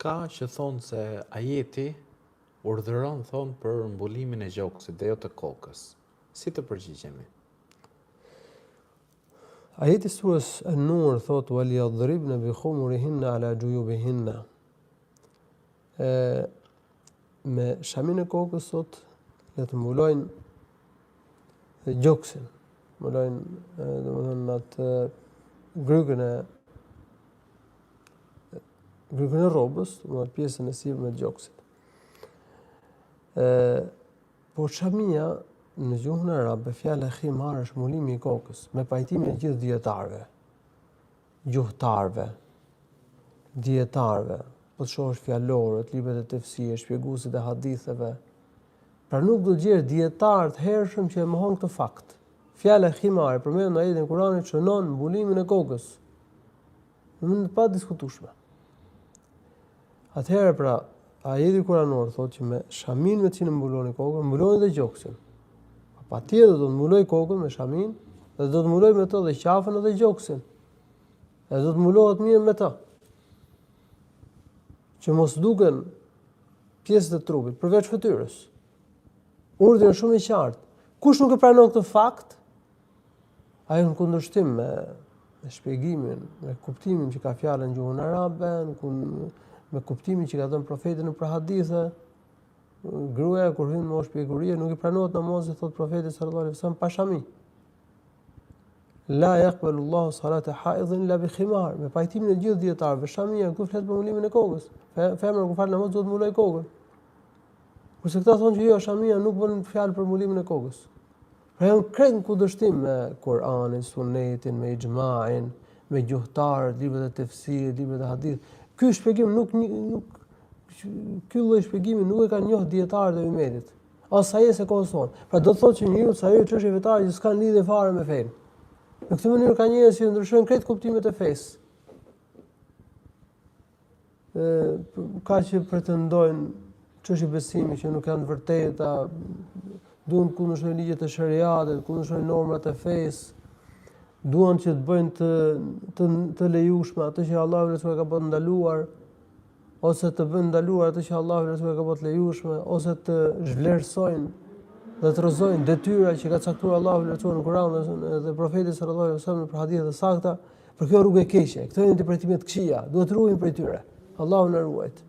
Ka që thonë se ajeti urdhëron thonë për mbulimin e gjoksit dhe jo të kokës. Si të përgjigjemi? Ajeti surës An-Nur thotë wal yadribna bi khumurihinna ala juyubihinna. Me shamin e kokës sot le të mbulojnë gjoksin, mbulojnë domethënë atë grykën e rrobës, domethënë pjesën e sipërme të gjoksit. Por shamia në gjuhën arabe fjala khimar është mbulimi i kokës me pajtimin e gjithë dietarëve, gjuhëtarëve, dietarëve, po të shohësh fjalorët, librat e tefsirit, shpjeguesit e haditheve. Pra nuk do të gjerë dietar të hershëm që e mohon këtë fakt. Fjala khimar përmendur në ajetin e Kuranit shënon mbulimin e kokës. Në pa diskutueshme. Atëherë pra ajeti kuranor thotë që me shamin me cilën mbuloni kokën, mbuloni dhe gjoksin. Patjetër do të mbuloj kokën me shamin dhe do të mbuloj me to dhe qafën dhe gjoksin. Dhe do të mbulohet mirë me to. Që mos duken pjesët e trupit përveç fytyrës. Urdhri është shumë i qartë. Kush nuk e pranon këtë fakt, ai në kundërshtim me shpjegimin, me kuptimin që ka fjala në gjuhën arabe, me kuptimin që ka dhënë profeti në hadithe, gruaja kur hyn në moshë pjekurie nuk i pranohet namazi, thot profeti sallallahu alaihi wasallam, pa shami. La yaqbalu Allahu salata haidhin illa bi khimar. Me pajtimin e gjithë dietarëve, shamia ku flet për mbulimin e kokës. Femra kur fal namaz do të mbuloj kokën. Kurse këta thonë që jo, shamia nuk bën fjalë për mbulimin e kokës. Pra janë krejt në kundërshtim me Kur'anin, Sunetin, me ixhma'in, me gjuhëtarët, librat e tefsirit, librat e hadith. Ky shpjegim ky lloj shpjegimi nuk e kanë njohur dietarët e umetit. As sa jesë kohës tonë. Pra do të thotë që njeriu sa ajo çështje vetare që s'kan lidhje fare me fenë. Në këtë mënyrë ka njerëz që ndryshojnë krejt kuptimet e fesë. Ka që pretendojnë çështje besimi që nuk janë vërteta, duan të kundërshtojnë ligjet e shariatit, kundërshtojnë normat e fesë, duan që të bëjnë të lejueshme atë që Allahu i ka bërë ndaluar, ose të bëjnë ndaluar atë që Allahu i ka bërë të lejueshme, ose të zhvlerësojnë dhe të rrëzojnë detyra që ka caktuar Allahu në Kur'an dhe profeti sallallahu alaihi wasallam për hadithe të sakta, për kjo rrugë e keqe. Këto janë interpretime të këqija, duhet ruhemi prej tyre. Allahu na ruajt.